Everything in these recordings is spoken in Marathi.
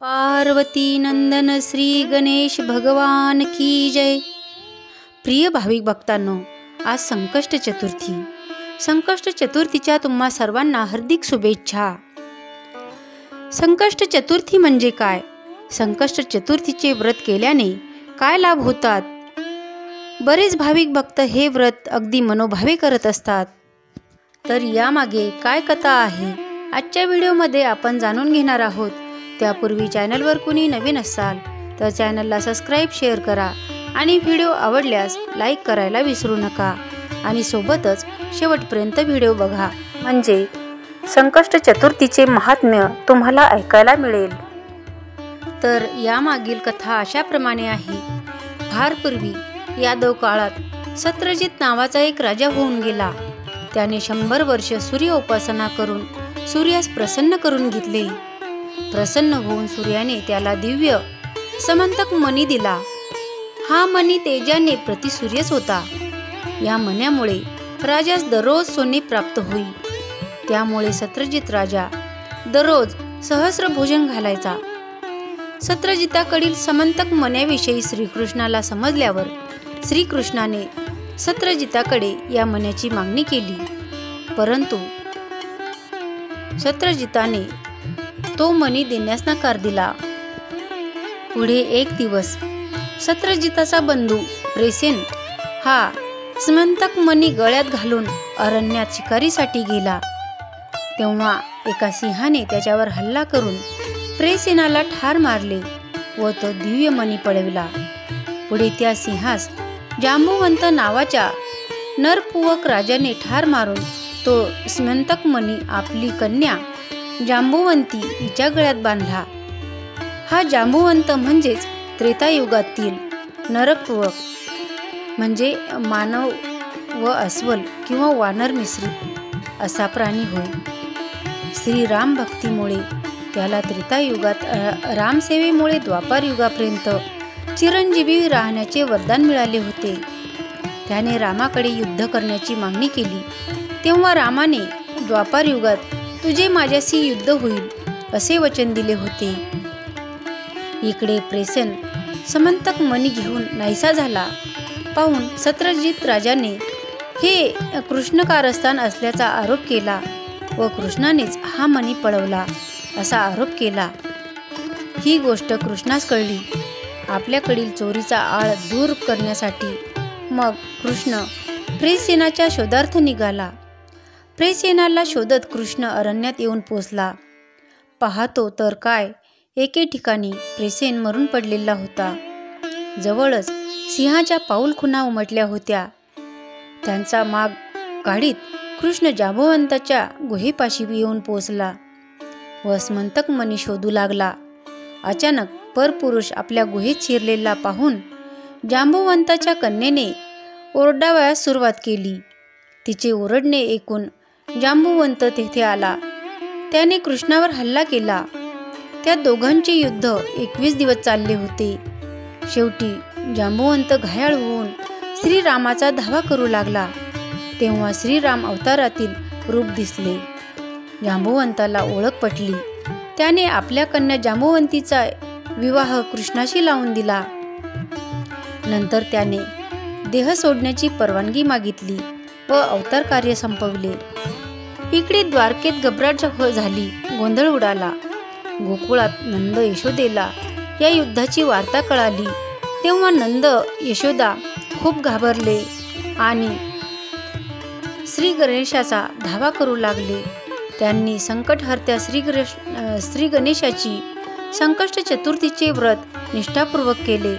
पार्वती नंदन श्री गणेश भगवान की जय। प्रिय भाविक भक्तांनो, आज संकष्ट चतुर्थी। संकष्ट चतुर्थीच्या तुम्हा सर्वांना हार्दिक शुभेच्छा। संकष्ट चतुर्थी म्हणजे काय? संकष्ट चतुर्थीचे व्रत केल्याने काय लाभ होतात? बरेच भाविक भक्त हे व्रत अगदी मनोभावे करत असतात, तर यामागे काय कथा आहे आजच्या व्हिडिओमध्ये आपण जाणून घेणार आहोत। त्यापूर्वी चॅनलवर कुणी नवीन असाल तर चॅनलला सबस्क्राईब, शेअर करा आणि व्हिडिओ आवडल्यास लाईक करायला विसरू नका आणि सोबतच शेवटपर्यंत व्हिडिओ बघा, म्हणजे संकष्ट चतुर्थीचे महात्म्य तुम्हाला ऐकायला मिळेल। तर यामागील कथा अशाप्रमाणे आहे। फार पूर्वी यादव काळात सत्रजित नावाचा एक राजा होऊन गेला। त्याने 100 वर्ष सूर्य उपासना करून सूर्यास प्रसन्न करून घेतले। प्रसन्न होऊन सूर्याने त्याला दिव्य समंतक मणी दिला। हा मणी तेजाने प्रतिसूर्यच होता। या मण्यामुळे राजास दररोज सोने प्राप्त होई। त्यामुळे सत्रजित राजा दररोज सहस्र भोजन घालायचा। सत्रजिताकडील समंतक मण्याविषयी श्रीकृष्णाला समजल्यावर श्रीकृष्णाने सत्रजिताकडे या मण्याची मागणी केली, परंतु सत्रजिताने तो मणी देण्यास नकार दिला। पुढे एक दिवस सत्रजिताचा बंधू प्रेसेन हा समंतक मणी गळ्यात घालून अरण्यात शिकारीसाठी गेला। तेव्हा एका सिंहाने त्याच्यावर हल्ला करून प्रेसेनाला ठार मारले व तो दिव्य मणी पळविला। पुढे त्या सिंहास जांबुवंत नावाच्या नरपुवक राजाने ठार मारून तो समंतक मणी आपली कन्या जांबुवंती हिच्या गळ्यात बांधला। हा जांबुवंत म्हणजेच त्रेतायुगातील नरपुवक, म्हणजे मानव व अस्वल किंवा वानर मिश्रित असा प्राणी होय। श्रीराम भक्तीमुळे त्याला त्रेतायुगात रामसेवेमुळे द्वापार युगापर्यंत चिरंजीवी राहण्याचे वरदान मिळाले होते। त्याने रामाकडे युद्ध करण्याची मागणी केली, तेव्हा रामाने द्वापार युगात तुझे माझ्याशी युद्ध होईल असे वचन दिले होते। इकडे प्रेसेन समंतक मणी घेऊन नाहीसा झाला पाहून सत्रजित राजाने हे कृष्ण कारस्थान असल्याचा आरोप केला व कृष्णानेच हा मणी पळवला असा आरोप केला। ही गोष्ट कृष्णास कळली। आपल्याकडील चोरीचा आळ दूर करण्यासाठी मग कृष्ण प्रेसेनाच्या शोधार्थ निघाला। प्रेसेनाला शोधत कृष्ण अरण्यात येऊन पोचला। पाहतो तर काय, एके ठिकाणी प्रेसेन मरून पडलेला होता। जवळच सिंहाच्या पाऊलखुणा उमटल्या होत्या। त्यांचा माग काढीत कृष्ण जांबुवंताच्या गुहेपाशी येऊन पोचला व समंतक मणी शोधू लागला। अचानक परपुरुष आपल्या गुहेत शिरलेला पाहून जांबुवंताच्या कन्येने ओरडावयास सुरुवात केली। तिचे ओरडणे ऐकून जांबुवंत तेथे आला। त्याने कृष्णावर हल्ला केला। त्या दोघांचे युद्ध 21 दिवस चालले होते। शेवटी जांबुवंत घायाळ होऊन श्रीरामाचा धावा करू लागला। तेव्हा श्रीराम अवतारातील रूप दिसले। जांबुवंताला ओळख पटली। त्याने आपल्या कन्या जांबुवंतीचा विवाह कृष्णाशी लावून दिला। नंतर त्याने देह सोडण्याची परवानगी मागितली व अवतार कार्य संपवले। इकडे द्वारकेत घबराट झाली, गोंधळ उडाला। गोकुळात नंद यशोदेला या युद्धाची वार्ता कळाली। तेव्हा नंद यशोदा खूप घाबरले आणि श्री गणेशाचा धावा करू लागले। त्यांनी संकटहर्त्या श्री गणेशाची संकष्ट चतुर्थीचे व्रत निष्ठापूर्वक केले।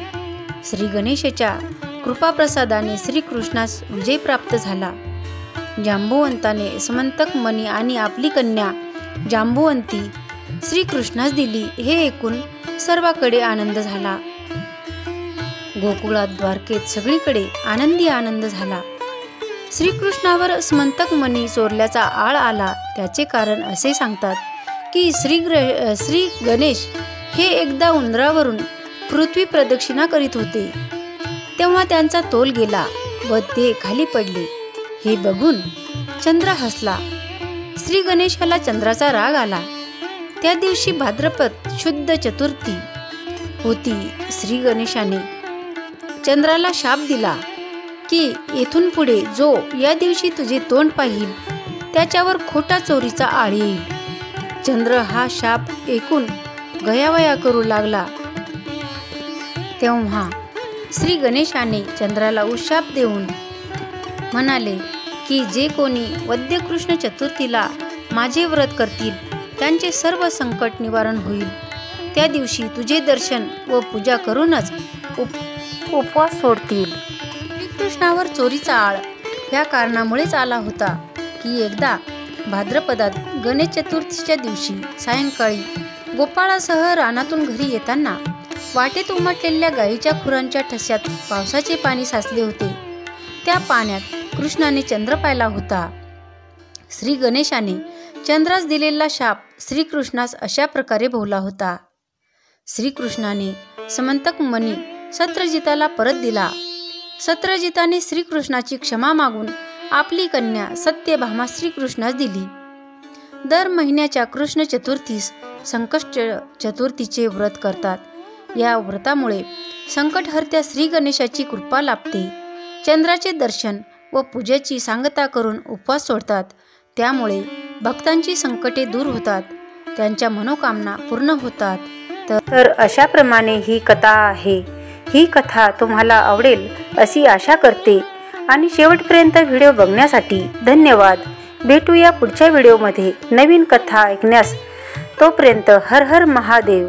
श्री गणेशाच्या कृपाप्रसादाने श्रीकृष्णास विजय प्राप्त झाला। जांबुवंताने समंतक मणी आणि आपली कन्या जांबुवंती श्रीकृष्णास दिली हे ऐकून सर्वांकडे आनंद झाला। गोकुळात द्वारकेत सगळीकडे आनंदी आनंद झाला। श्रीकृष्णावर समंतक मणी चोरल्याचा आळ आला त्याचे कारण असे सांगतात की श्री गणेश हे एकदा उंदरावरून पृथ्वी प्रदक्षिणा करीत होते। तेव्हा त्यांचा तोल गेला व ते खाली पडले। हे बघून चंद्र हसला। श्री गणेशाला चंद्राचा राग आला। त्या दिवशी भाद्रपद शुद्ध चतुर्थी होती. श्री गणेशाने चंद्राला शाप दिला की येथून पुढे जो या दिवशी तुझे तोंड पाहिल त्याच्यावर खोटा चोरीचा आळ येईल. चंद्र हा शाप ऐकून गयावया करू लागला. तेव्हा श्री गणेशाने चंद्राला उशाप देऊन म्हणाले की जे कोणी वद्य कृष्ण चतुर्थीला माझे व्रत करतील त्यांचे सर्व संकट निवारण होईल. त्या दिवशी तुझे दर्शन व पूजा करूनच उपवास सोडतील. श्रीकृष्णावर चोरीचा आळ या कारणामुळेच आला होता की एकदा भाद्रपदात गणेश चतुर्थीच्या दिवशी सायंकाळी गोपाळासह रानातून घरी येताना वाटेत उमटलेल्या गायीच्या खुरांच्या ठस्यात पावसाचे पाणी साचले होते. त्या पाण्यात कृष्णाने चंद्र पाहिला होता. श्री गणेशाने चंद्रास दिलेला शाप श्रीकृष्णास अशा प्रकारे भोवला होता. श्रीकृष्णाने समंतक मणी सत्रजिताला परत दिला. सत्रजिताने श्रीकृष्णाची क्षमा मागून आपली कन्या सत्यभामा श्रीकृष्णास दिली. दर महिन्याच्या कृष्ण चतुर्थीस संकष्ट चतुर्थीचे व्रत करतात. या व्रतामुळे संकटहर्त्या श्री गणेशाची कृपा लाभते. चंद्राचे दर्शन व पूजेची सांगता करून उपवास सोडतात. त्यामुळे भक्तांची संकटे दूर होतात, त्यांच्या मनोकामना पूर्ण होतात. तर अशाप्रमाणे ही कथा आहे. ही कथा तुम्हाला आवडेल अशी आशा करते आणि शेवटपर्यंत व्हिडिओ बघण्यासाठी धन्यवाद. भेटूया पुढच्या व्हिडिओमध्ये नवीन कथा ऐकण्यास. तोपर्यंत हर हर महादेव.